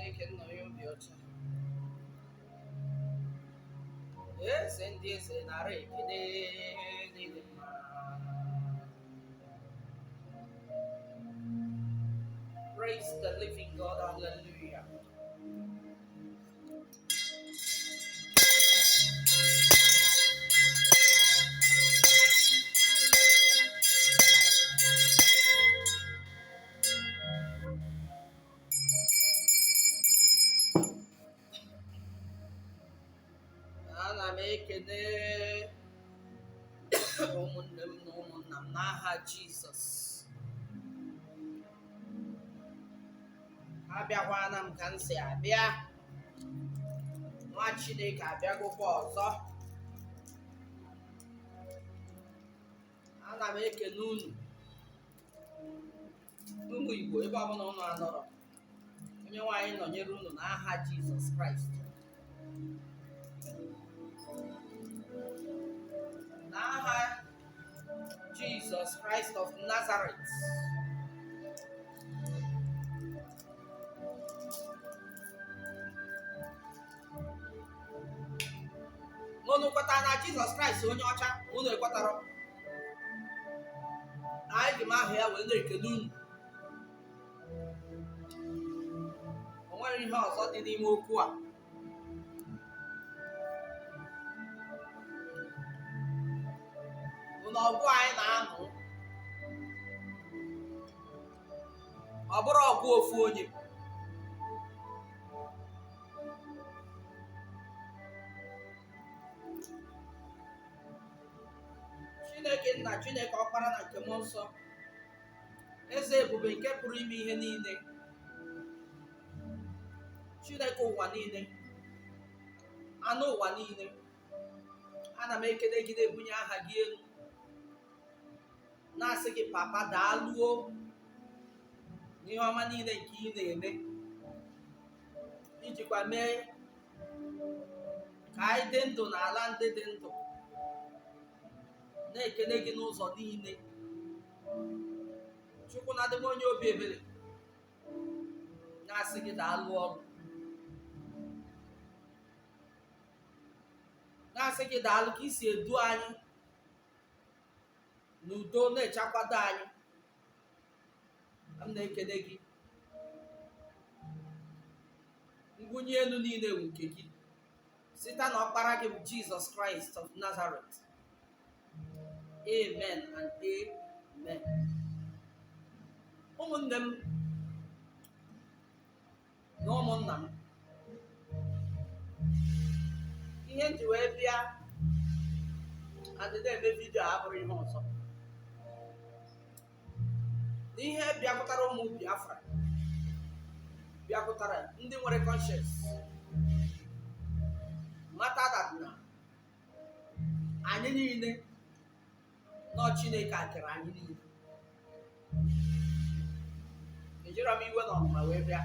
Chineke nna ya obi ọcha eze ndị eze nara ekele niile mma. Praise the living God, hallelujah. Ana m ekele ụmụnne m na ụmụnna m n'aha Jizọs. Abịakwana m ka m si abịa, nwa Chineke abịagokwa ọzọ. Ana m ekele unu ụmụ Igbo ebe ọbụla unu anọrọ, onye nwaanyị nọnyere unu n'aha Jizọs Kraịst. N'aha Jesus Christ of Nazareth. Unu kwetara na Jesus Christ onye ọcha, unu ekwetara? Anyị ji m aha ya wee na-ekele unu. O nwere ihe ọzọ dị n'ime okwu a. Ọgụ anyị na-anụ ọ bụrụ ọgụ ofu onye. Chineke nna, Chineke ọkpara na nke mmụọ nsọ, eze ebube nke pụrụ ime ihe niile, Chineke ụwa niile, anụ ụwa niile, ana m ekele gị na-ebunye aha gị elu, na-asị gị papa daalụọ n'ihe ọma niile nke ị na-eme, ijikwa mee ka anyị dị ndụ n'ala ndị dị ndụ. Na-ekele gị n'ụzọ niile. Chukwu na-adị m onye obi ebere, na-asị gị daalụ ọrụ, na-asị gị daalụ ka isi edu anyị n'udo, na-echekwado anyị. M na-ekele gị, ngwunye elu niile bụ nke gị site na ọkpara gị bụ Jesus Christ of Nazareth. Amen and amen. Ụmụnne m na ụmụnna m, ihe m ji wee bịa adịda eme vidio abụrụ ihe ọzọ. N'ihe bịakwutara ụmụ Biafra, bịakwutara ndị nwere conscience, mata that na anyị niile nọ Chineke akere anyị niile. Ejiri m iwe na ọnụma wee bịa,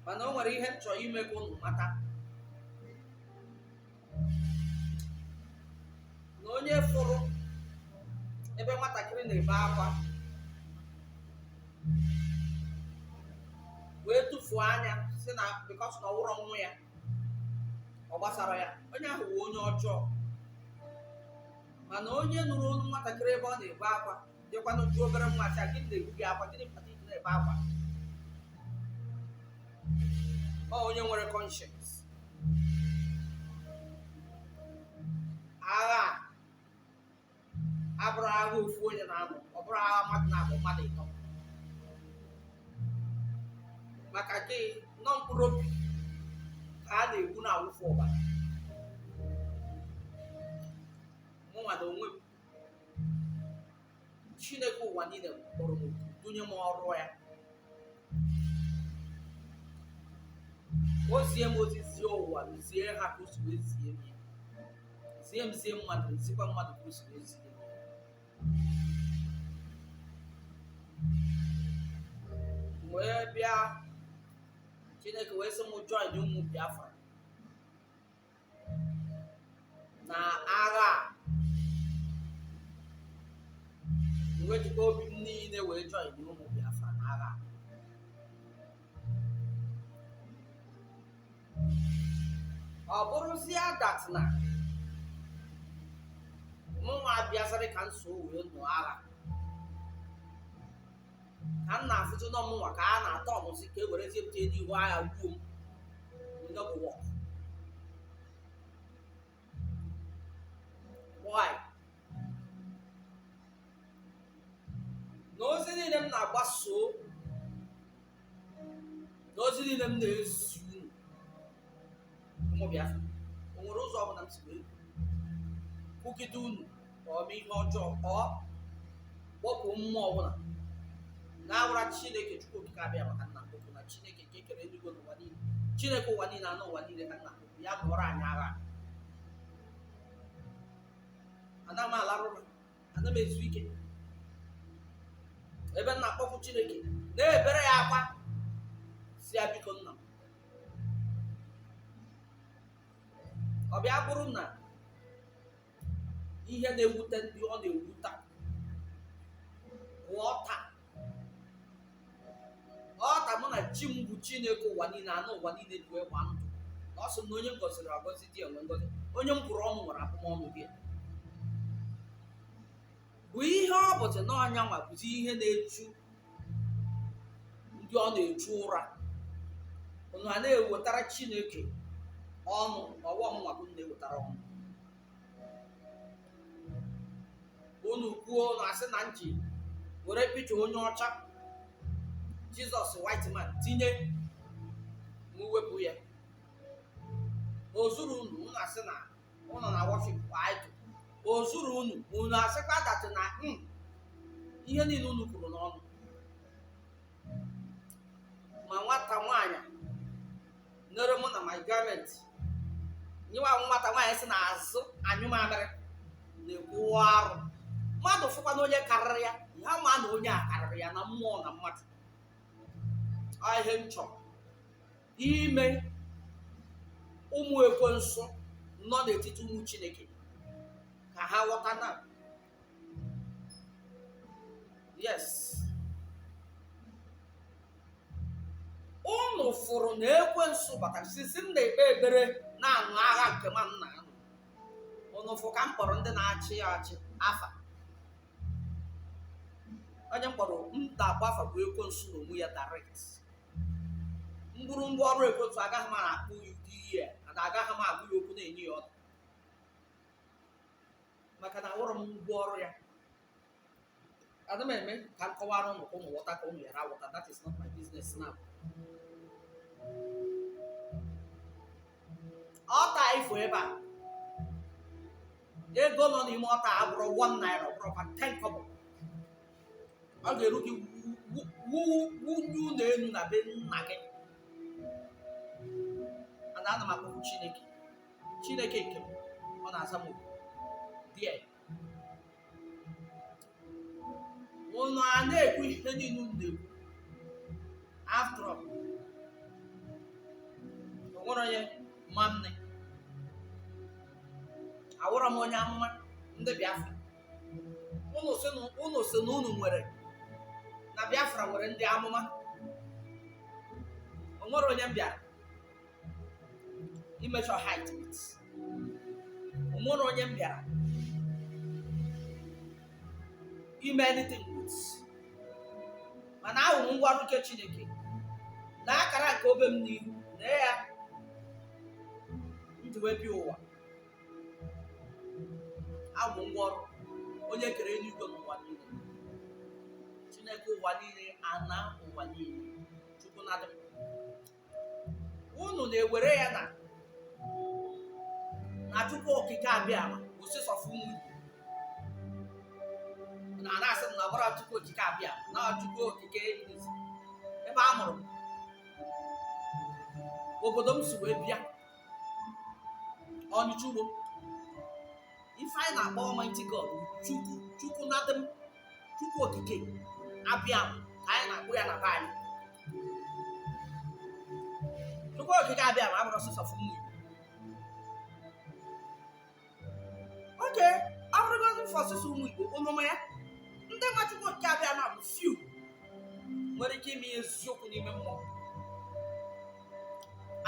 mana o nwere ihe m chọrọ ime ka unu mata, na onye fụrụ ebe nwatakịrị na-ebe akwa wee tufuo anya si na because na ọwụrụ nwa ya ọ gbasara ya, onye ahụ wụ onye ọjọọ. Mana onye nụrụ olu nwatakịrị ebe ọ na-ebe akwa, dịkwanụ jụọ obere nwa sị, gịnị na-egbu gị akwa, gịnị kpata iji na-ebe akwa? Ọ onye nwere conscience. Agha abụrụ agha ofu onye na-anọ, ọ bụrụ agha mmadụ na-abụ mmadụ ịtọ. Maka gị nọ mkpụrụ obi ka a na-egbu na-awụfu ọbara. Mụnwa na onwe m, Chineke ụwa niile kpọrọ m dunye m ọrụ ya. O zie m ozi zie ụwa, zie ha ka o si wee zie m ya. Zie m zie mmadụ, zikwa mmadụ ka o si wee zie m. Wee bịa, Chineke wee sị m join ụmụ Biafra na agha a. Wee jikwa obi m niile wee join ụmụ Biafra na agha a. ọ bụrụzie dat na mụnwa abịazịrị ka nso wee nụọ agha ka m na-afụtụ na ọmụnwa ka a na-atọ ọmụsị ka e werezie pụta n'ihu agha gbuo m wọk. Why? Na ozi niile m na-agbaso, na ozi niile m na-ezi unu ụmụ Biafra, o nwere ụzọ ọbụla m si wee kwugide unu ọ mee ihe ọjọọ ọ kpọpụ mmụọ ọbụla na-awụra Chineke Chukwu okike abịa maka nna mkpokwu na Chineke nke kere eluigwe n'ụwa niile, Chineke ụwa niile anụ ụwa niile ka nna mkpokwu ya mụọrọ anyị agha. Ana m alarụ ụra, ana m ezu ike ebe m na-akpọkwu Chineke na-ebere ya akwa si ya biko nna m, ọ bịa bụrụ na ihe na-ewute ndị ọ na-ewuta ọta mụ na chi m bụ Chineke ụwa niile anụ ụwa niile ji wee gba ndụ na ọ sị na onye m gọziri agọzi dị enwe ngọzi, onye m bụrụ ọnụ nwere abụmọnụ gị bụ ihe ọ bụzi n'ọnya nwa bụzi ihe na-echu ndị ọ na-echu ụra. Unu a na-ewetara Chineke ọnụ ọghọm nwa bụ na-ewetara ọnụ. Unu kwuo na asị na nji were picha onye ọcha Jizọs white man tinye m wepụ ya ozuru unu asị na ụnọ na worship idol ozuru unu asịkwa datị na ihe niile unu kwuru n'ọnụ ma nwata nwaanyị nere mụ na my garment nyewa nwata nwaanyị si na azụ anyụmamịrị na-ekwu arụ mmadụ fụkwa na onye karịrị ya ya ma na onye a karịrị ya na mmụọ na mmadụ. Ihe m chọrọ ime ụmụ ekwensu nọ n'etiti ụmụ Chineke ka ha ghọta na yes, unu fụrụ na ekwensu batara sisi m na-ekpe ekpere na-aṅụ agha nke ma nna ya unu fụ ka m kpọrọ ndị na-achị ya achị afa. Onye m kpọrọ nta agba afa bụ ekwensu na onwe ya direct. Mgburu ngwa ọrụ ekwensu agaghị m akpụ ihe agaghị m agụ ya okwu na-enye ya ọdụ maka na awụrụ m ngwa ọrụ ya. Ana m eme ka m kọwara ụmụ ka ụmụ ghọta ka ụmụ yara ghọta. That is not my business now. Ọta ifo ebe a ego nọ n'ime ọta abụrụ 1 naira ọ bụrụkwa 10 kobo. Ọ ga-eru gị wunyu na enu na be nna gị. Ana m akpọkwu Chineke nke m ọ na-aza m die unu a na-ekwu ihe niile unu na-ekwu. After all, o nwere onye ma nne awụrụ m onye amụma ndị Biafra. Unu si na unu nwere na Biafra nwere ndị amụma. O nwere onye m bịara imechọ height with. O nwere onye m bịara ime anything with. Mana ahụ m ngwa ọrụ nke Chineke na akara nke obe m n'ihu na ya njiwebi ụwa. Ahụ ngwa ọrụ onye kere eluigwe n'ụwa niile, Chineke ụwa niile, ana ụwa niile, Chukwu na-adị m. Unu na-ewere ya na Chukwu okike abịa ma osisọfụ unu na na-asị na ọbara Chukwu okike abịa na Chukwu okike ebe a mụrụ m, obodo m si wee bịa Ọnịcha ugbo. Ife anyị na-akpọ Almighty God Chukwu na-adị m, Chukwu okike abịa ka anyị na-akpụ ya na be anyị. Chukwu okike abịa ma abụrụ osisọfụ unu. Oke, ọ bụrụgodị fọsịsọ ụmụ Igbo omume ya ndị nwa Chukwu okike abịa na bụ few nwere ike ime eziokwu n'ime mmụọ.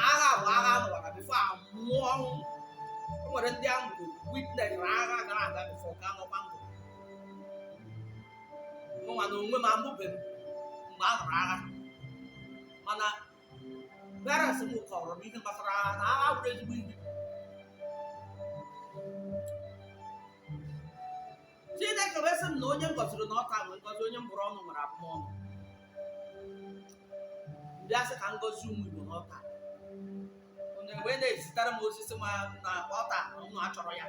Agha bụ agha anụwara bifo amụọ ọnwụ. O nwere ndị ahụ bụ witness agha gara aga bifọ ka anọkwa ndụ. Mụnwa na onwe m amụbeghị mgbe a nụrụ agha, mana parents m kọrọ m ihe gbasara agha na agha bụrụ ezigbo ihe. Chineke wee sị m na onye m gọziri na ọka nwee ngọzi, onye m bụrụ ọnụ nwere abụmọnụ. Bịa sị ka ngọzi ụmụ Igbo na ọka. Onye wee na-ezitere m osisi ma na ọta ụnụ achọrọ ya.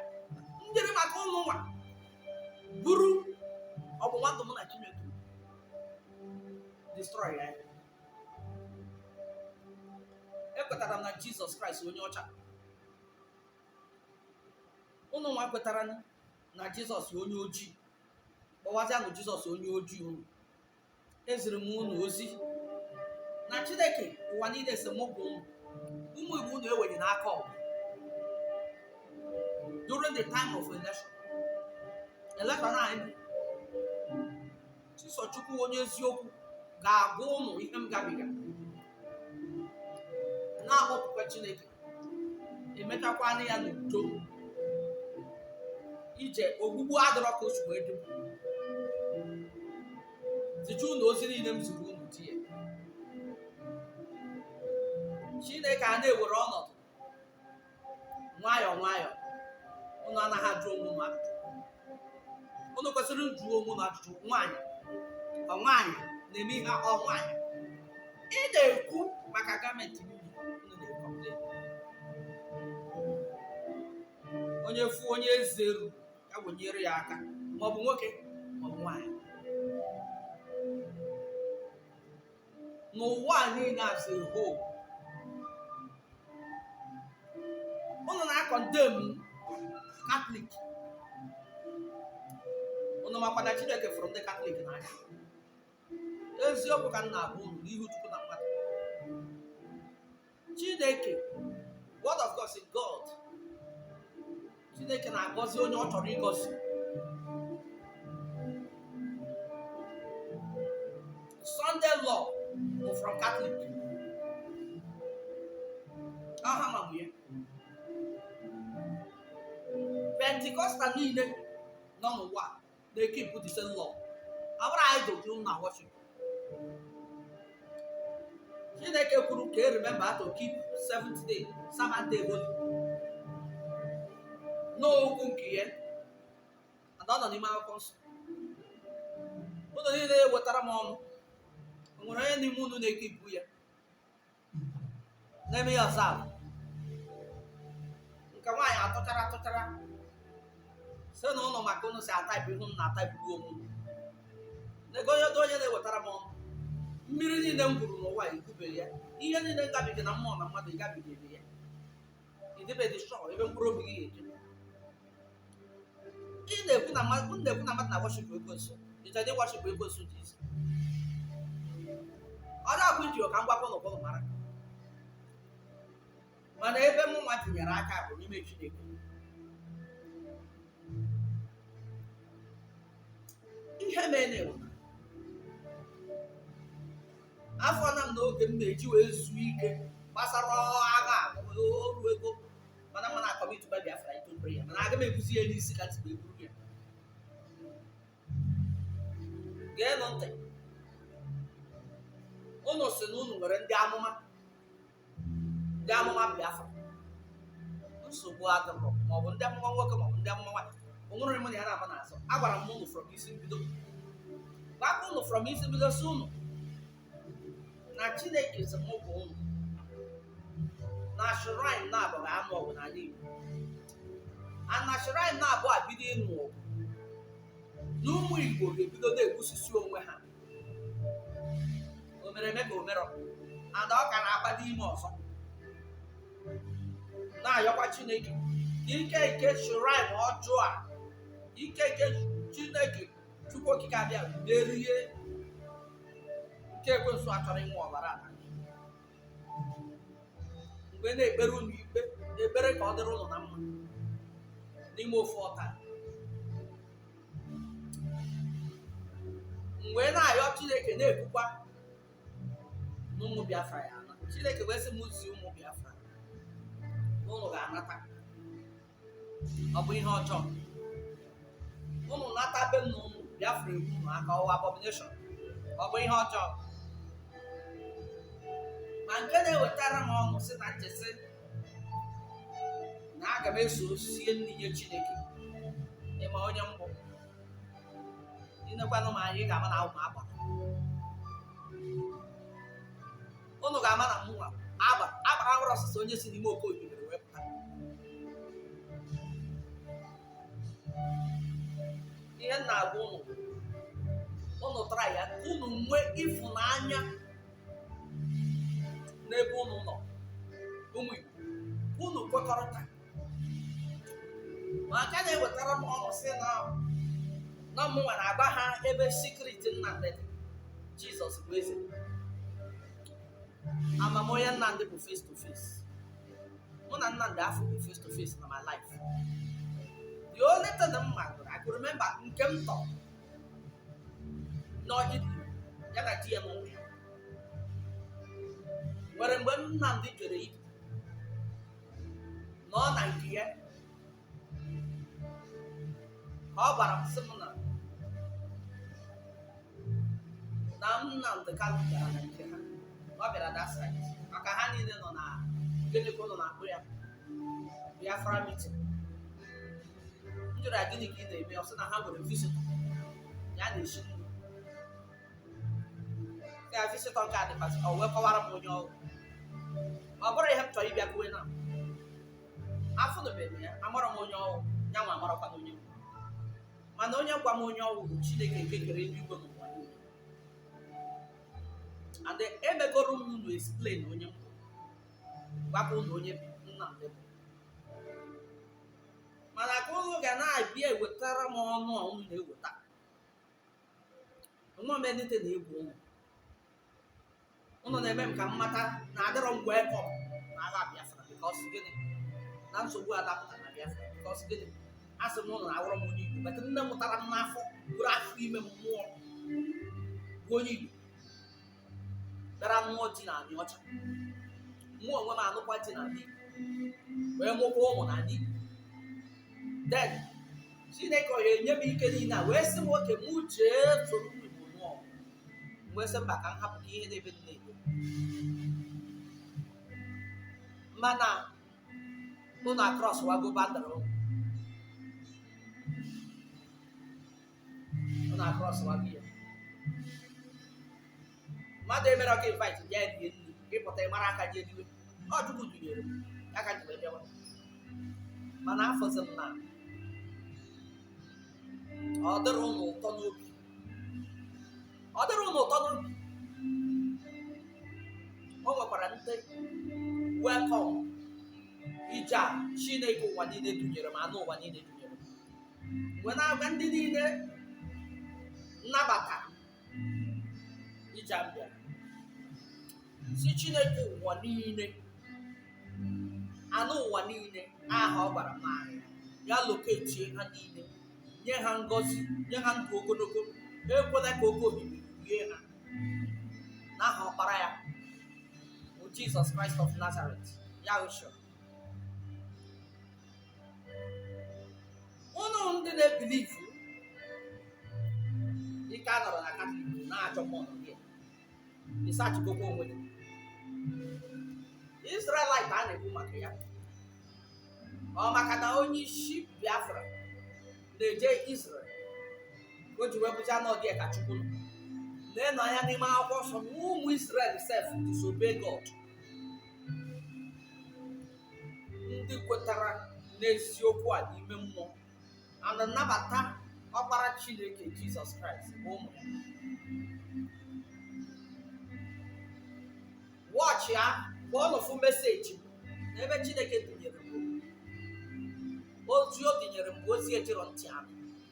Njiri maka ụmụ nwa buru ọgbụgba ndụ m na Chineke destroy ya. Ekwetara m na Jizọs Kraịst onye ọcha. Ụnụ nwa kwetara na Jizọs onye ojii. Kpọwazianụ Jizọs onye ojii unu. Eziri m unu ozi na Chineke ụwa niile si mụ bụ ụmụ Igbo unu ewenye n'aka ọgụ. During the time of election anyị Chisochukwu onye eziokwu ga-agwa ụnụ ihe m gabiga na-akpọpụkwa Chineke, emechakwana ya n'udo. Ije ogbugbu adịrọ ka osu wee dum. Zichu unu ozi niile m ziri unu di ya. Chineke a na-ewere ọnọdụ nwayọọ nwayọọ. Unu anaghị ajụ onwe unu ajụjụ. Unu kwesịrị njụ onwe unu ajụjụ. Nwaanyị na-eme ihe nwaanyị. Ị na-ekwu maka gọọmenti niile unu na-ekọmpleni. Onye fu onye eze eru ya wenyere ya aka, maọbụ nwoke maọbụ nwaanyị. N'ụwa niile as a whole, unu na-akọndem Catholic. Unu makwa na Chineke fụrụ ndị Catholic n'anya. Eziokwu ka m na-abụ unu n'ihu Chukwu na mmadụ. Chineke, word of God is God. Chineke na-agọzi onye ọ chọrọ ịgọzi. Sunday law bụ from Catholic. Aha ma bụ ya. Pentecostal niile nọ n'ụwa na-ekipụ the same law. Abụrụ anyị doju na worship. Chineke kwuru ka remember to keep seventh day, Sabbath day holy. N'okwu nke ya, ada ọ nọ n'ime akwụkwọ nsọ. Ụlọ niile wetara m ọnụ. O nwere onye n'ime unu na-ekipụ ya, na-eme ya ọzọ ahụ. Nke nwaanyị atụchara sị na ụlọ maka unu si ataipụ ihu m na-ataipụ onwe. Nego onye na-ewetara m ọnụ. Mmiri niile m gwuru n'ụwa ekwubeghị ya. Ihe niile ngabiga na mmụọ na mmadụ ịgabighị ya. Idebedị shọ ebe mkpụrụ obi gị ga-eje. Ị na-ekwu na mmadụ na worship ekwensu. Ịchọ dị worship ekwensu Jizọs. Ọ na-abụ iji ka m gwakwa n'ụfọdụ mara. Mana ebe m nwa tinyere aka bụ n'ime Chineke. Ihe mere afọ na m n'oge m na-eji wee zuo ike gbasara agha oru ego, mana m na-akọmit by Biafra into prayer, mana aga m ebuzi ya n'isi ka ntị eburu ya. Geenụ ntị. Unu si na unu nwere ndị amụma Biafra. Nsogbu adịrọ maọbụ ndị amụma nwoke maọbụ ndị amụma nwaanyị. O nwere m na ya na-aba n'azụ. Agwara m unu from isi mbido. Gbakwa unu from isi mbido si unu na Chineke si mụ bụ unu na shrine na-abụ ga-anụ ọgụ n'ala Igbo. Na shrine na-abụ abido ịnụ ọgụ na ụmụ Igbo ga-ebido na-egbusisi onwe ha. O mere eme ka o merọ. Ada ọ ka na-agbado ime ọzọ. Na-ayọkwa Chineke ike shrine ọjọọ a, ike Chineke Chukwu okike abịa merie nke ekwensu achọrọ ịnwe ọbara ala. Mgbe na-ekpere unu ikpe, ekpere ka ọ dịrị ụlọ na mma n'ime ofu ọta. Mgbe na-ayọ Chineke na-ekwukwa n'ụmụ Biafra ya ana. Chineke wee sị m zi ụmụ Biafra unu ga-anata. Ọ bụ ihe ọjọọ. Unu nata be nna unu Biafra egbu unu aka ọwa abomination. Ọ bụ ihe ọjọọ. Ma nke na-ewetara m ọṅụ si na nchesi na aga m eso sie nri nye Chineke. Ịma onye mbụ inekwanụ m anyị ga-ama na ụmụ agbara. Unu ga-ama na mụnwa agbara nwere ọsịsa onye si n'ime oke oyibo wee pụta. Ihe m na-agwa unu tara ya ka unu nwee ịfụnanya n'ebe unu nọ. Ụmụ Igbo unu kwekọrịta. Ma aka na-ewetara m ọṅụ si na mụnwa na-agba ha ebe sikriti Nnamdị dị. Jizọs bụ eze. Amamonye Nnamdị bụ face to face. Mụ na Nnamdị afọ bụ face to face na my life. The only thing I could remember nke m tọ n'ọdịdị ya na di ya n'ụlọ ya. Nwere mgbe Nnamdị jere ibu nọ na nke ya ka ọ gwara m sị m na Nnamdị Kanụ bịara na nke ha. Ọ bịara that side maka ha niile nọ na gịnị ka ụlọ na-akpụ ya Biafra meeting. M jụrụ ya gịnị ka ị na-eme, ọ sị na ha nwere visitọ ya na-esi nri. Ka visitọ nke a dịkwasị ọ wee kọwara m onye ọrụ. Ọ bụrụ ihe m chọrọ ịbịa kwuwe na afọ nụbeghị ya, amara m onye ọrụ ya nwa amarakwa na onye m. Mana onye gwa m onye ọrụ bụ Chineke nke kere eluigwe n'ụwa niile. And emegoro m unu explain onye m bụ gwakwa unu onye Nnamdị bụ. Mana ka unu ga na-abịa ewetara m ọnụ a unu na-eweta. Nwa m enite na-egwu unu. Unu na-eme m ka m mata na adịrọ m wee kọm na agha Biafra because gịnị na nsogbu adapụta na Biafra because gịnị asị m ụlọ na-awụrọ m onye Igbo bet nne mụtara m n'afọ bụrụ afọ ime mmụọ bụ onye Igbo bịara mmụọ ji na anị ọcha. Mmụọ onwe m anụkwa ji na anị wee mụkwa ụmụ na anị. Then Chineke ọ ga-enye m ike niile a wee sị m oke m jee soro Igbo mmụọ wee sị mba ka m hapụ ihe n'ebe nne Igbo. Mana unu across wago bandara unu across wago ya. Mmadụ emere ọka invite ya rie nri ịpụta ịmara aka ji ediwe. Ọ Chukwu dunyere m aka ji wee bịawa. Mana afọzi m na ọ dịrị unu ụtọ n'obi. Ọ dịrị unu ụtọ n'obi. O nwekwara ndị welcome ije a Chineke ụwa niile dunyere m, anụ ụwa niile dunyere m. Wee na-agwa ndị niile nnabata ije a bịara si Chineke ụwa niile, anụ ụwa niile aha ọ gwara m n'ahịa ya loketie ha niile, nye ha ngọzi, nye ha ndụ ogologo, ekwela ka oke obibi rie ha n'aha ọkpara ya bụ Jesus Christ of Nazareth, Yahushua. Unu ndị na-ebilivu ike a nọrọ na Katọlik na-achọ mmụọ gị ịsachikokwa onwe gị. Israelite a na-ekwu maka ya ọ maka na onye isi Biafra na-eje Israel o ji wepụta n'ọdị ka Chukwu na-enọ anya n'ime akwụkwọ nsọ na ụmụ Israel self disobey God. Ndị kwetara n'eziokwu a n'ime mmụọ and nnabata ọkpara Chineke Jesus Christ bụ ụmụ ya. Watch ya bụ ọnụfụ meseji n'ebe Chineke tinyere m ozi o tinyere m bụ ozi ejiro ntị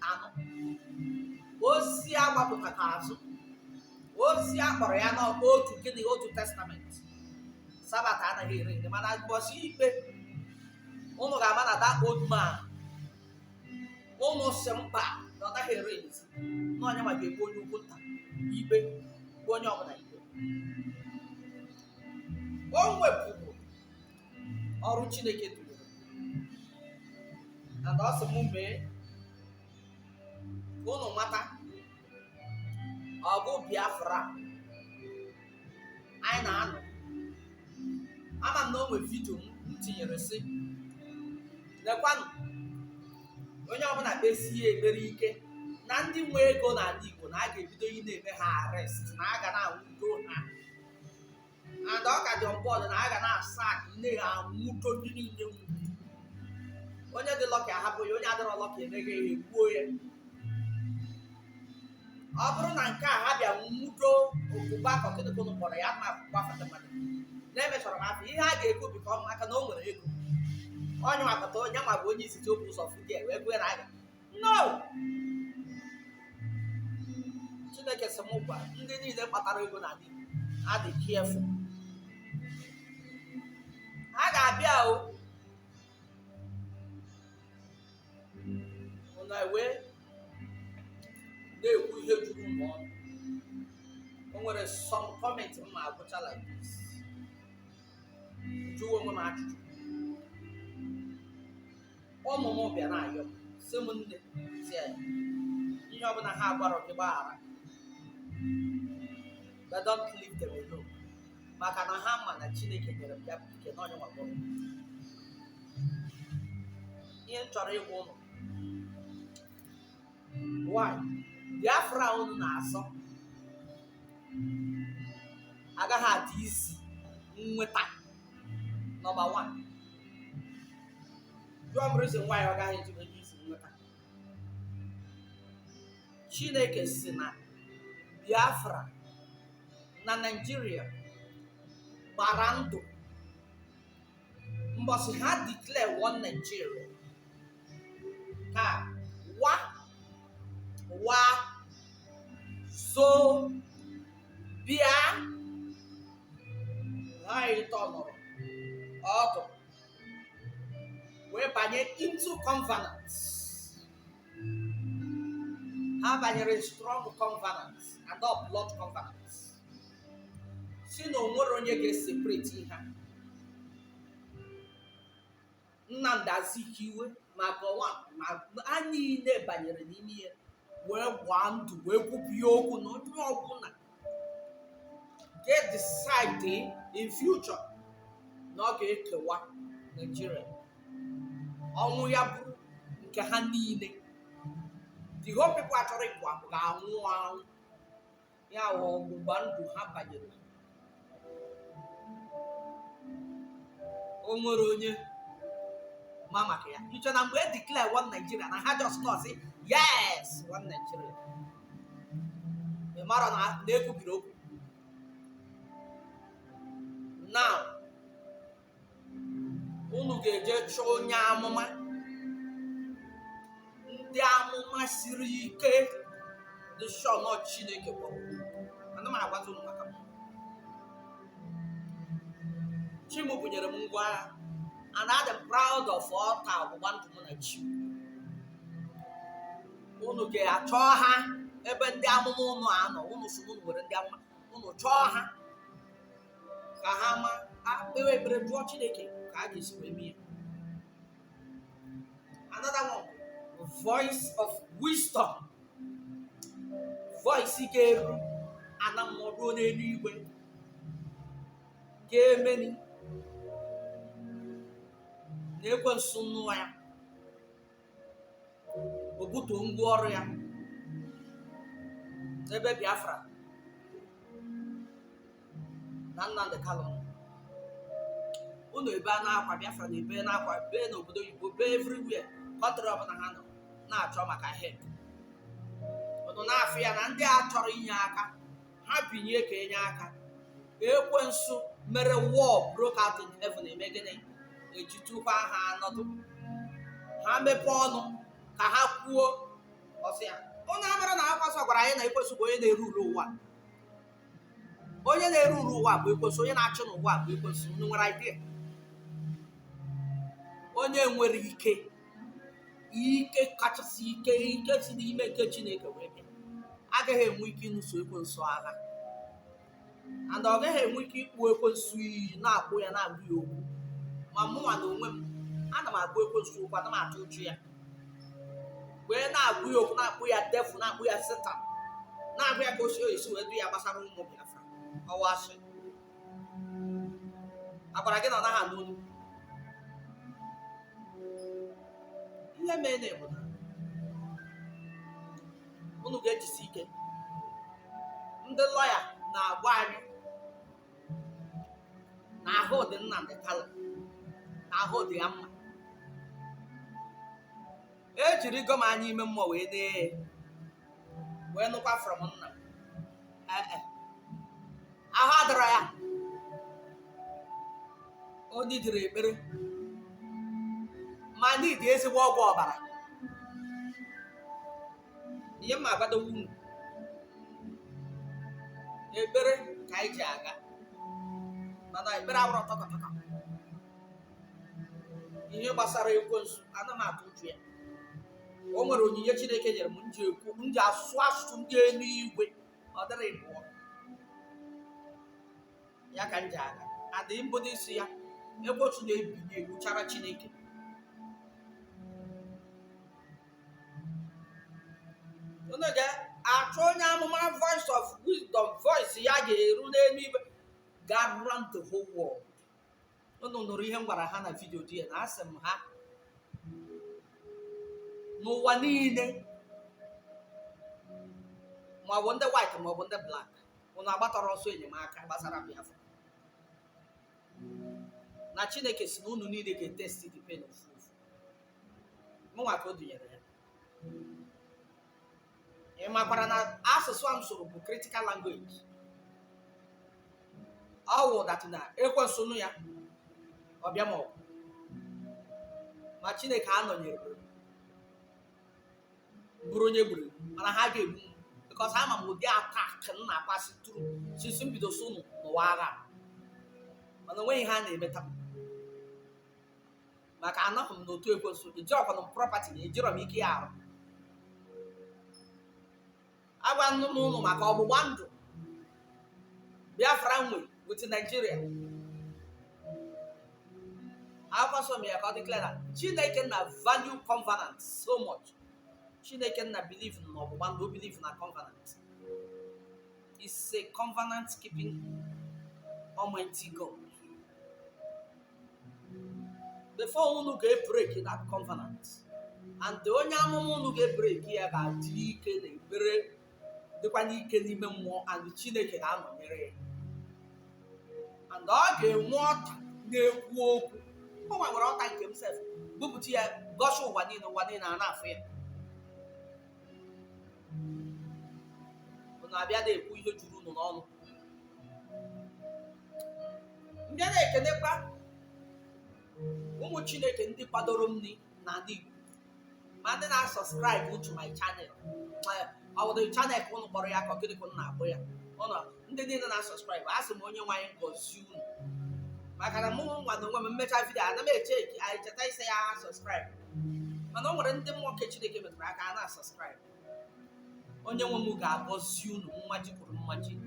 anụ, ozi agbapụtaka azụ, ozi akpọrọ ya n'otu gịnị otu testament. Sabat anaghị ere ere mana ụbọchị ikpe ụnụ ga-ama na that old man ụmụ si mkpa na ọ naghị ere ezi n'ọnya ma ga-egbu onye ukwu nta ikpe bụ onye ọbụla ikpe. O wepụrụ ọrụ Chineke duru and also m mee ka unu mata ọgụ Biafra anyị na-anọ. Ama m na o nwere vidio m tinyere sị lekwanụ onye ọbụla kpesie ekpere ike na ndị nwe ego n'ala Igbo na a ga-ebido ị na-eme ha arrest, na a ga na-anwụdo ha, and ọ ka dị ọbọdụ na a ga na-asa na-anwụdo ndị niile nwụrụ. Onye dị lọkị ahapụ ya, onye adịrọ lọkị emeghị ya, egbuo ya. Ọ bụrụ na nke a ha bịa nwụdo okpukpe akọkịdịkụnụ kpọrọ ya ma akwụkwọ afata mmadụ na-emechọrọ m afọ ihe a ga-ekwu bikọ maka na o nwere ego onye makọta onye ma bụ onye isi ji okwu ụzọ fụdie wee gwe na aga no. Chineke sị m gwa ndị niile kpatara ego na adị adị careful. Ha ga-abịa o ụna wee na-ekwu ihe juru m ọnụ. O nwere some comment m ma agụcha like this, jụọ onwe m ajụjụ. Ụmụ m bịa na-ayọ m sị m nne si ya ihe ọbụla ha gwara gị gbaghara, but don't leave them alone, maka na ha ma na Chineke nyere m ya bụ ike na onye nwakpọrọ. Ihe m chọrọ ịgwa ụnụ, why Biafra unu na-asọ agaghị adị isi nweta. Number one, jụọ m reason why ọ gaghị eji nweta isi nweta. Chineke si na Biafra na Nigeria gbara ndụ mbọsị ha declare one Nigeria ka wa so bịa ha ịtọ nọrọ ọdụ wee banye into covenant. Ha banyere strong covenant and not blood covenant. Si na onwere onye ga-eseparate ha. Nnamdi Azikiwe ma Gowon ma ha niile banyere n'ime ya wee gbaa ndụ wee kwupụta okwu na onye ọbụla ga-decide in future na ọ ga-ekewa Nigeria. Ọnwụ ya bụrụ nke ha niile. The whole people achọrọ ịpụ apụ ga-anwụ anwụ. Ya wụ ọgbụgba ndụ ha banyere. O nwere onye ma maka ya. Iche na mgbe e declare one Nigeria na ha just not say yes one Nigeria. Ị mara na na-ekwubiri okwu. Now unu ga-eje chọọ onye amụma, ndị amụma siri ike dị sure na Chineke kpọrọ. Ana m agwazi unu maka m. Chi m bunyere m ngwa agha, and I'm proud of all taa ọgbụgba ndụ m na Chi. Unu ga-achọ ha ebe ndị amụma unu anọ, unu so unu were ndị amụma unu chọọ ha ka ha ma akpewe ekpere jụọ Chineke ka a ga-esi wee mee. Another one, voice of wisdom. Voice ga-eru ana mmụọ ruo n'eluigwe ga-emeni na ekwensu nnụọ ya o butuo ngwa ọrụ ya n'ebe Biafra na Nnamdi Kanu. Unu ebe a na-akwa Biafra na ebe na-akwa bee n'obodo Igbo bee everywhere kọntrị ọbụla ha nọ na-achọ maka head. Unu na-afụ ya na ndị a chọrọ inye aka ha binye ka enye aka. Ekwensu mere war broke out in heaven eme gịnị ejitukwa ha anọdụ ha mepe ọnụ ka ha kwuo ọsị ya. Onye amara na akwasọ gwara anyị na ekwensu bụ onye na-eru uru ụwa. Onye na-eru uru ụwa bụ ekwensu, onye na-achị n'ụwa bụ ekwensu. Unu nwere idea? Onye nwere ike kachasị ike si n'ime nke Chineke wee bịa agaghị enwe ike ịnụso ekwensu agha, and ọ gaghị enwe ike ikpu ekwensu iyi na-akpụ ya na-agụ ya okwu. Ma mụnwa na onwe m ana m agụ ekwensu okwu, ana m atụ uchu ya wee na-agwụ ya okwu, na-akpụ ya defu, na-akpụ ya setan, na-agwụ ya ka o si esi wee du ya gbasara ụmụ Biafra. Ọwa asị agwara gị na ọ naghị anụ olu. Ihe mee na ebodo unu ga-ejisi ike. Ndị lọya na-agwa anyị na ahụ dị Nnamdi Kanu, na ahụ dị ya mma. Ejiri gom anya ime mmụọ wee nee wee nụkwa from nna ahụ adịrọ ya. O didiri ekpere ma n'idi ezigbo ọgwụ ọbara. Ihe mma agbadowo unu, ekpere ka anyị ji aga, mana ekpere awụrụ tọkọtọkọ. Ihe gbasara ekwensu ana m atụ uchu ya. O nwere onyinye Chineke nyere m, nji ekwu, nji asụ asụsụ ndị eluigwe, ọ dịrị bụọ ya ka m ji aga. Adị mbodo isi ya ekwensu na-ebinye egbuchara Chineke. Unu ga-achọ onye amụma voice of wisdom, voice ya ga-eru n'eluigwe, ga round the whole world. Unu nụrụ ihe m gwara ha na vidio dị ya, na asị m ha n'ụwa niile, ma ọ bụ ndị white ma ọ bụ ndị black, unu agbatara ọsọ enyemaka gbasara Biafra, na Chineke si na unu niile ga-etesti the pain of truth. Mụnwa ka o dunyere ya. Ị makwara na asụsụ a m sụrụ bụ critical language. Ọ wụ dat na ekwensu nụ ya ọbịa ma ọ bụ, ma Chineke anọnyere bụrụ onye gburu, mana ha ga-egbu m because ama m ụdị atak m na-akpasi tụrụ sisi mbido so unu n'ụwa agha, mana onweghị ha na-emeta m maka anọghị m n'otu ekwensu. Ejirọkwana m prọpati na ejirọ m ike ya arụ. Agwa nụ n'ụlọ maka ọgbụgba ndụ Biafra nwe with Nigeria. Akwụkwọ nsọ mere ka ọ declare that Chineke na value covenant so much. Chineke na believe na ọgbụgba ndụ, believe na covenant. It's a covenant keeping Almighty God. Before unu ga-break that covenant, and onye amụma unu ga-break ya ga-adị ike na ekpere, dịkwa n'ike n'ime mmụọ, and Chineke ga-anọnyere ya, and ọ ga-enwe ọta na-ekwu okwu. Ọ nwere ọta nke m sef bupụta ya gosi ụwa niile a na-afụ ya. Unu abịa na-ekwu ihe juru unu n'ọnụ. Mbịa na-ekenekwa ụmụ Chineke ndị kwadoro m n'ala Igbo, ma ndị na-subscribe to my channel. Ọ bụ channel ka unu kpọrọ ya ka gịnị ka unu na-akpọ ya. Ndị niile na-subscribe, a sị m onye nwe anyị gọzie unu, maka na mụ nwa na onwe m mmecha vidio ana m eche anyị cheta ise ya subscribe, mana o nwere ndị mmụọ nke Chineke metụrụ aka a na-subscribe. Onye nwe m ga-agọzi unu mmaji kwuru mmaji.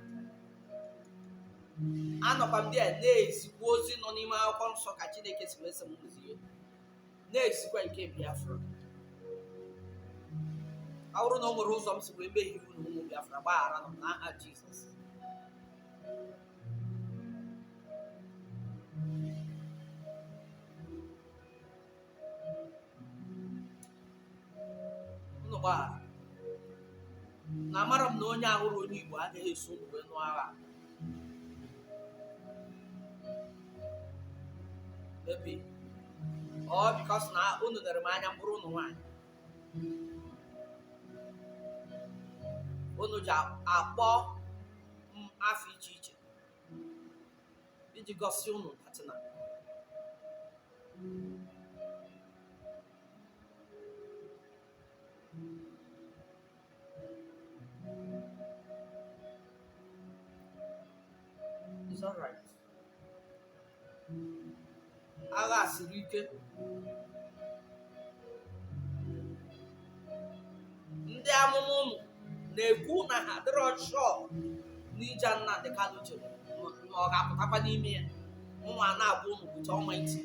Anọkwa m dị na-ezikwa ozi nọ n'ime akwụkwọ nsọ ka Chineke si wee sị m zie, na-ezikwa nke Biafra. Ọ bụrụ na o nwere ụzọ m si wee mehie unu ụmụ Biafra, gbaghara nọ n'aha Jizọs. Unu gbaghara na amara m na onye ahụrụ onye Igbo agaghị eso unu wee nụọ agha. Maybe or because na unu lere m anya mkpụrụ unu nwaanyị, unu ji akpọ m afọ iche iche iji gosi unu datina. It's all right. Agha siri ike. Ndị amụma unu na-ekwu na ha dịrị ọchọọ n'ije Nnamdi Kanu chere na ọ ga-apụtakwa n'ime ya. Ụmụ a na-agwa unu bute ọnwa iti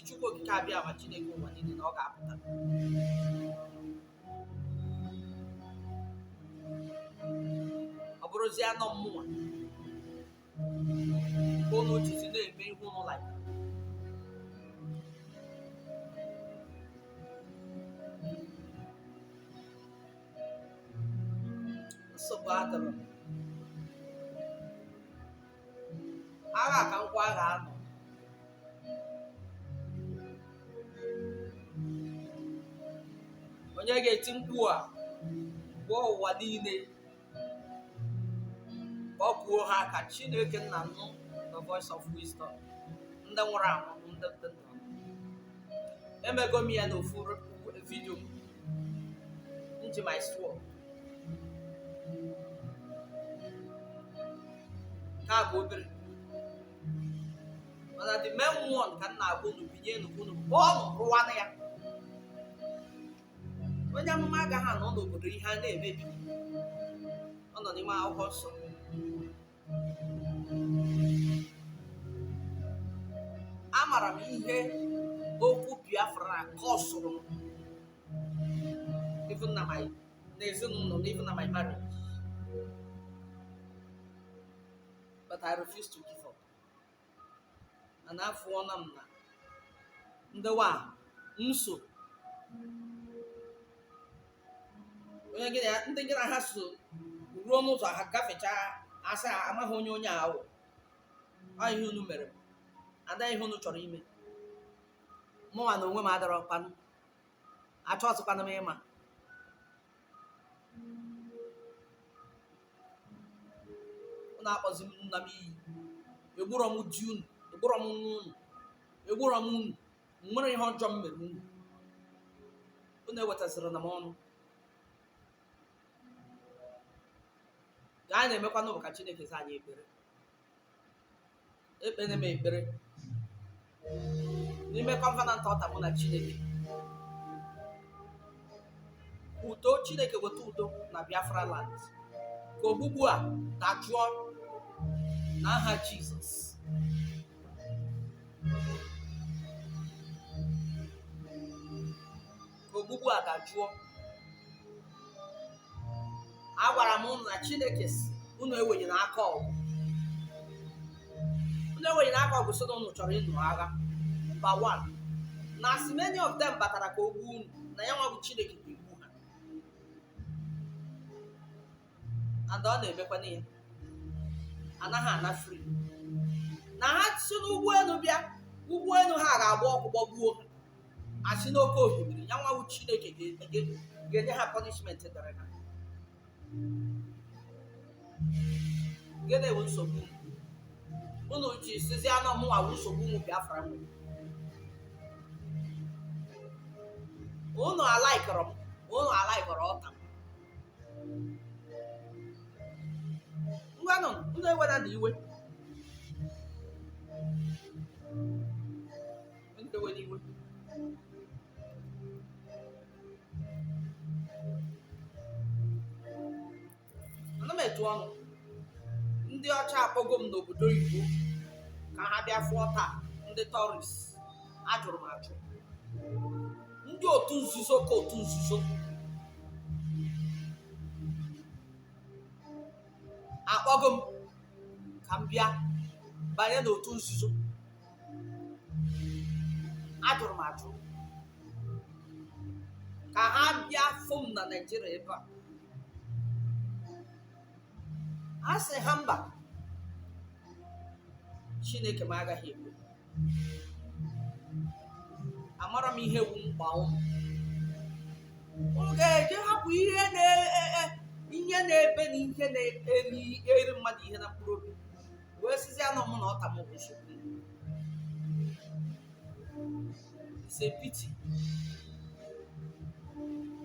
Chukwu okike abịa ma Chineke ụwa niile na ọ ga-apụta. bụrụzie anọ mmụọ unu jizi na-eme ihe unu like. Nsogbu adịrọ agha ka nkwa agha anọ onye ga-eti mkpu a gbuo ụwa niile ka ọ kwuo ha ka Chineke nna nụ the voice of wisdom ndị nwụrụ anwụ ndị ndụ. Emego m ya n'ofu vidio nji my sword ka bụ obere mana the main one ka m na-agwa unu binye unu bọọlụ rụwanụ ya. Onye amụma agaghị anọ n'obodo ihe a na-emebi, ọ nọ n'ime akwụkwọ nsọ. Amara m ihe okwu Biafra kọsụrụ even na my n'ezinụlọ na even na my marriage, but I refuse to give up. And afụọna m na ndewa nso onye gị na ndị gị na ha so ruo n'ụzọ ha gafechaa asa amaghị onye ahụ ihe unu mere ada ihe unu chọrọ ime. Mụnwa na onwe m adọrọ kpanụ achọtụkwana m ịma unu akpọzi m nna m iyi egburo m di unu egburo m nwa unu egburo m unu nwere ihe ọjọọ m mere unu ewetaziri na m ọnụ. Gaa na-emekwa n'ụbụ ka Chineke zaa anyị ekpere. Ekpere m ekpere n'ime covenant altar mụ na Chineke. Udo Chineke weta udo na Biafra land ka ogbugbu a dajụọ n'aha Jizọs. Ka ogbugbu a dajụọ. Agwara m unu na Chineke si unu ewenye n'aka ọgụ. Unu ewenye n'aka ọgụ so na unu chọrọ ịnụ agha. Number one, na as many of them batara ka ogbu unu na ya nwa bụ Chineke ga-egbu ha. And ọ na-emekwa ya anaghị ana free. Na ha si n'ugwu elu bịa, ugwu elu ha ga-agba ọkụ gbagbuo ha. Asị n'oke osimiri ya nwa bụ Chineke ga-enye ha punishment dere ha. Gịnị bụ nsogbu unu ji sizi anọ mụnwa bụ nsogbu ụmụ Biafra nwere? Unu alaikọrọ m, unu alaikọrọ ọta m. Ngwanụ unu eweda na iwe ana m etu ọnụ. Ndị ọcha akpọgo m n'obodo oyibo ka ha bịa fụọ taa ndị tọrist. Ajụrụ m ajụ. Ndị otu nzuzo ka otu nzuzo akpọgo m ka m bịa banye n'otu nzuzo. Ajụrụ m ajụ ka ha bịa fụ m na Naịjirịa ebe a. A sị ha mba, Chineke m agaghị ekwe. Amara m ihe wu mkpa ụmụ. Unu ga-eje hapụ ihe na-ebe na ihe na-eri mmadụ ihe na mkpụrụ obi wee sizi anọ m na ọta m bụ nsogbu. It's a pity.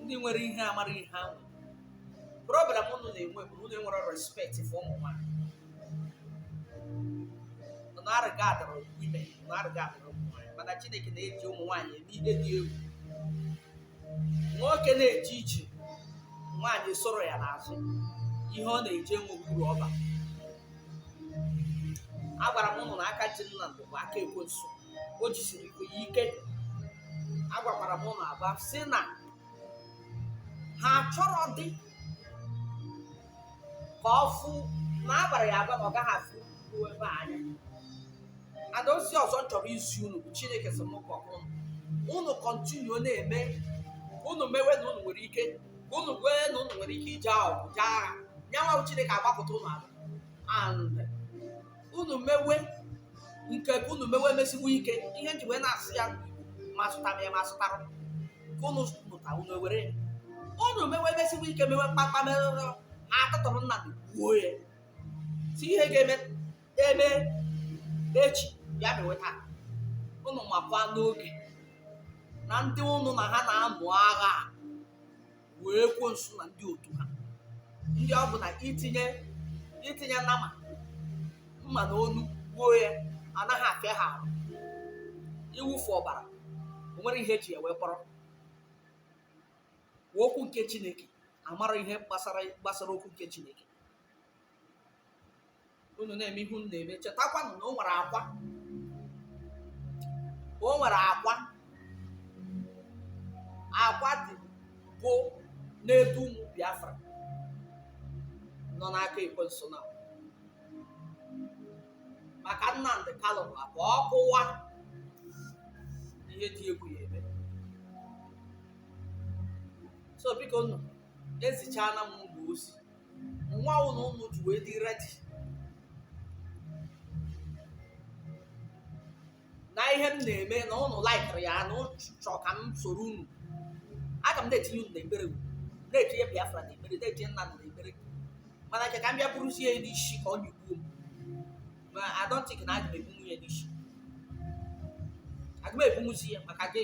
Ndị nwere ihe amara ihe ahụ. Problem unu na-enwe bụ unu enwere respect for ụmụ nwanyị. Unu arịgadịrị women, unu arịgadịrị ụmụ nwanyị, mana Chineke na-eji ụmụ nwanyị eme ihe dị egwu. Nwoke na-eje ije, nwaanyị soro ya n'azụ, ihe ọ na-eje nwe uru ọba. Agwara m unu na aka ji nna bụ aka ekwensu, o jisiri ike. Agwakwara m unu aba sị na ha chọrọ dị ka ọ fụ na agbara ya agba ma ọ gaghị afụ ruo ebe anya. And ozi ọzọ chọrọ isi unu bụ Chineke sị m gwa unu kọntinuo na-eme, unu mewe na unu nwere ike, unu kwee na unu nwere ike ije ọgụ jee agha, nyanwa Chineke agbapụta unu alụ, and unu mewe nke unu mewe mesigbu ike. Ihe nji wee na-asị ya ma zụtara ya ma zụtara ka unu mụta unu ewere ya. Unu mewe mesigbu ike, mewe mkpakpa, mewe ha atụtụrụ nna gị gbuo ya. Si ihe ga-eme eme echi ya mewe taa. Unu makwa n'oge na ndị unu na ha na-amụ agha wee ekwensu na ndị otu ha, ndị ọ bụ na itinye nama mma na onu gbuo ya anaghị afịa ha arụ. Iwufu ọbara o nwere ihe eji ewe kpọrọ. Okwu nke Chineke amara ihe gbasara okwu nke Chineke. Unu na-eme ihe unu na-eme, chetakwanụ na o nwere akwa dị bụ na-edu ụmụ Biafra nọ n'aka ekwensu na maka Nnamdi Kanu bụ ọkụwa ihe dị egwu ya eme. So biko unu ezichana m mgbe ozi nwa unu ji wee dị redi na ihe m na-eme, na unu laikiri ya, na chọọ ka m soro unu. Aga m na-etinye unu na ekpere, na-etinye Biafra na ekpere, na-etinye Nnamdi na ekpere, mana ka m bịa bụrụzie ya n'isi ka ọ nyegbuo m. Ma I don't think na aga m ebunwu ya n'isi. Aga m ebunwuzi ya maka gị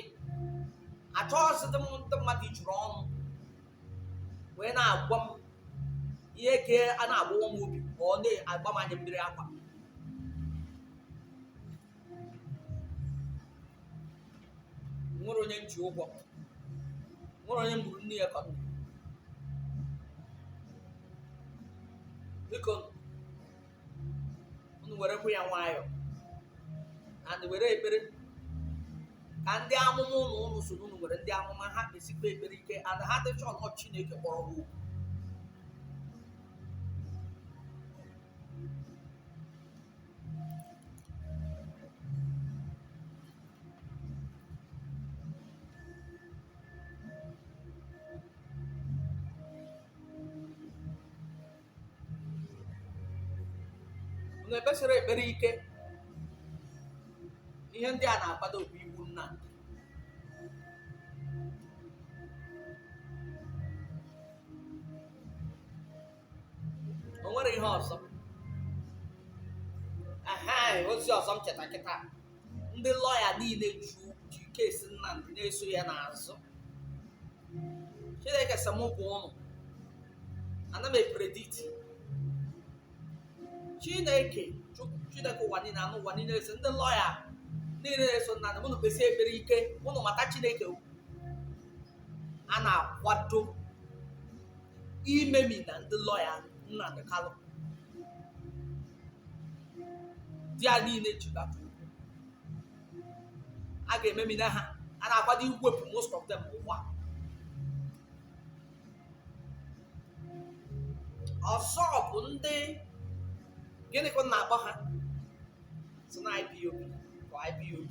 achọghịzị ndị mmadụ ijuru ọnụ wee na-agwa m ihe ke a na-agbawa m obi ka ọ na-agba m anya mmiri akwa. Nwere onye nji ụgwọ, nwere onye gburu nne ya ka nne. Biko unu werekwa ya nwayọọ na were ekpere ka ndị amụma unu so unu nwere ndị amụma ha kpesikwa ekpere ike, and ha dịcha ọnọ Chineke kpọrọ ha okwu. Unu ekpesịrị ekpere ike. Ihe ndị a na-akwado bụ iwu Nnamdi. O nwere ihe ọzọ, ozi ọzọ m cheta kịta, ndị lọya niile ji kesi Nnamdi na-eso ya n'azụ. Chineke sị m gwa ụnụ, ana m epredikti Chineke ụwa niile, anụ ụwa niile esi ndị lọya niile na-eso Nnamdi, mụnụ kpesie ekpere ike, mụnụ mata Chineke a na-akwado imemi na ndị lọya Nnamdi Kanu di ya niile jibata. A ga-ememi na ha, a na-akwado iwepụ most of them ụwa. Ọzọ bụ ndị gịnị ka na-akpọ ha si na IPOB ka IPOB.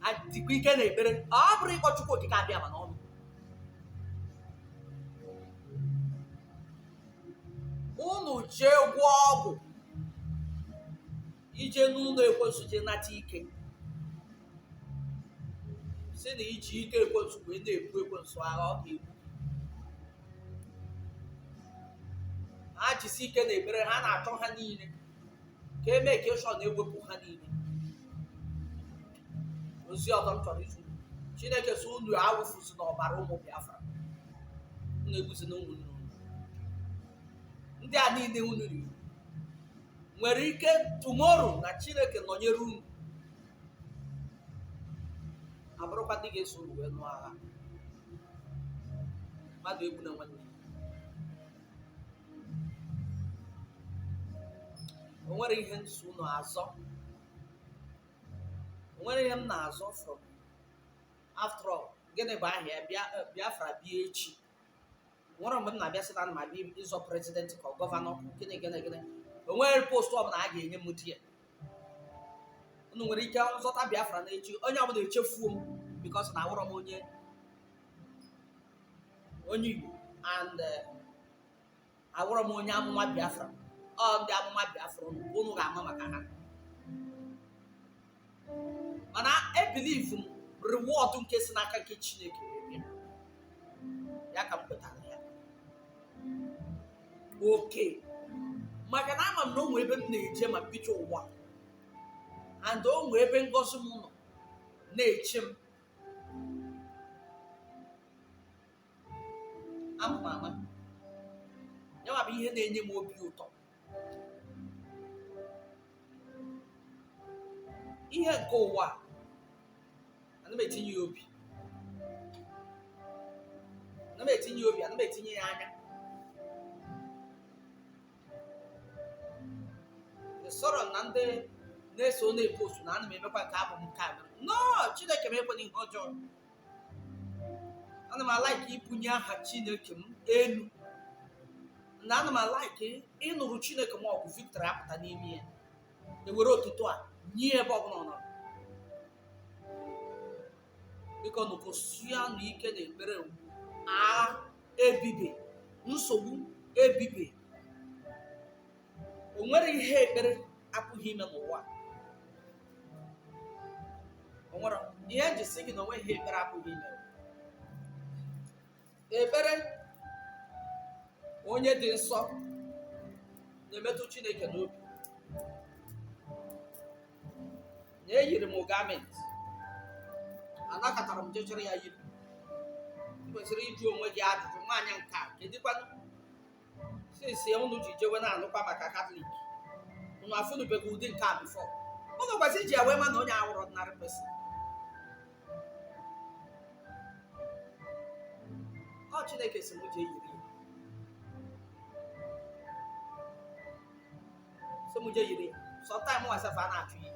Ha dịkwa ike na ekpere. Ọ bụrụ ịkpọ Chukwu okike abịa ma n'ọnụ, unu jee gwọọ ọgwụ ije n'ụlọ ekwensu jee nata ike, si na iji ike ekwensu wee na-ebu ekwensu agha, ọ ga-egbu. Ha jisi ike na ekpere, ha na-achọ ha niile ka emee ka ịshọ na-ewepụ ha niile. Ozi ọzọ m chọrọ izu, Chineke so unu awụfusi n'ọbara ụmụ Biafra, unu egbusi na ụmụnne unu. Ndị a niile unu riri nwere ike tomorrow na Chineke nọnyere unu, abụrụkwa ndị ga-eso unu wee nụọ agha. Mmadụ egbu na nwanne. O nwere ihe nso unu azọ, o nwere ihe m na-azọ from after all gịnị bụ ahịa Biafra bịa echi nwere mgbe m na-abịa sị na ma bịa ịzọ prezidentị ka gọvanọ gịnị o nwere post ọ bụla a ga-enye m di ya unu nwere ike zọta Biafra na echi onye ọbụla echefuo m because na awụrọ m onye Igbo and awụrọ m onye amụma Biafra ọ ndị amụma Biafra unu ga-ama maka ha mana ebelieve m reward nke si n'aka nke Chineke ya ka m kwetara ya oke maka na ama m na o nwere ebe m na-eje ma bido ụwa and o nwere ebe ngọzi m nọ na-eche m ama ya bụ ihe na-enye m obi ụtọ ihe nke ụwa ana m etinye ya obi ana m etinye ya anya sọrọ na ndị na-eso na-epostu na ana m emekwa nke abụ m nke a no Chineke m ekweghị ihe ọjọọ ana m alaiki ibunye aha Chineke m elu na ana m alaiki ịnụrụ Chineke m ọgụ victory apụta n'ime ya ewere otuto a nye ebe ọbụla ọ nọ biko nụkọsia na ike na ekpere agha ebibe nsogbu ebibe o nwere ihe ekpere apụghị ime n'ụwa o nwere ihe njisi gị na onwe ihe ekpere apụghị ime ekpere onye dị nsọ na-emetụ Chineke n'obi na eyiri m gọọmenti anakọtara m jechere ya yiri kwesịrị ịjụ onwe gị ajụjụ nwaanyị nke a kedịkwanụ sinsi unu ji jewe na-anụkwa maka Katọlik unu afụnụbeghị ụdị nke a bifọ unu kwesịrị iji ewe ma na onye awụrụ ọdịnarị pesin ọ Chineke si m jee yiri ya sọtaim wasaf a na-atụ iyi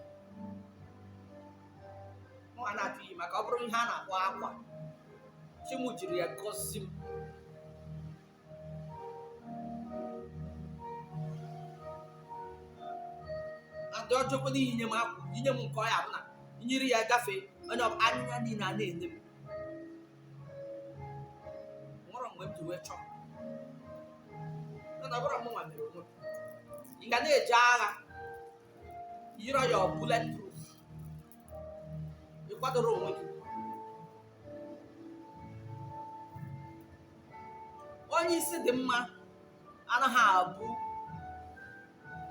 a na-atụ iyi maka ọ bụrụ ihe a na-akpọ akwa Chimu jiri ya gosi m adị ọjọọ inye m akwụ inye m nke ọ ya bụ na nyiri ya gafee onye anya niile a na-enye m nwere mgbe m ji wee chọọ na ọbụrụ m nwa mere onwe ị ga na-eje agha yiri ya bullet proof ịkwadoro onwe gị onye isi dị mma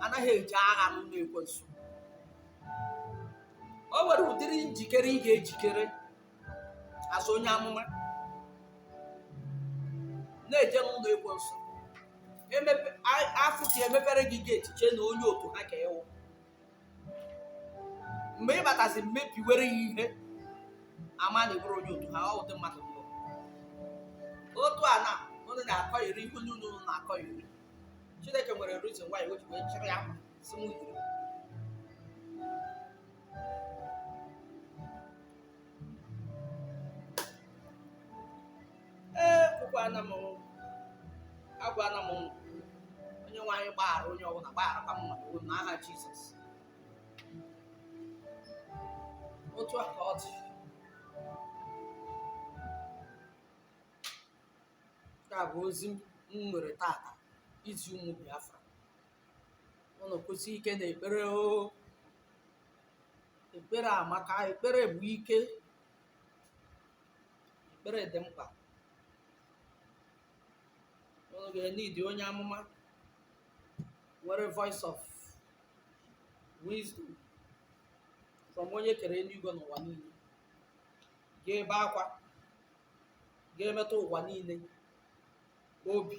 anaghị eji agha n'ụlọ ekwensu o nwere ụdịrị njikere ị ga-ejikere azụ onye amụma na-eje n'ụlọ ekwensu afụ ka emepere gị geeti chee na onye otu ha ka ịwụ mgbe ị batazi mmebiwere ya ihe ama na eburu onye otu ha ọ ụdị mmadụ mbụ otu a na unu na-akọghịrị ihe onye unu na-akọghịrị Chineke nwere reason why o ji wee chịrị ya si m yiri agwana m onye nwaanyị gbaghara onye ọbụla gbagharakwa m mmadụ n'aha Jizọs otu a ka ọ dị ka bụ ozi m nwere tata izi ụmụ Biafra ụnụ kwụsị ike na ekpere ekpere amaka ekpere bụ ike ekpere dị mkpa ụnụ ga-enidi onye amụma nwere voice of wisdom from onye kere eluigwe n'ụwa niile ga-ebe akwa ga-emetụ ụwa niile obi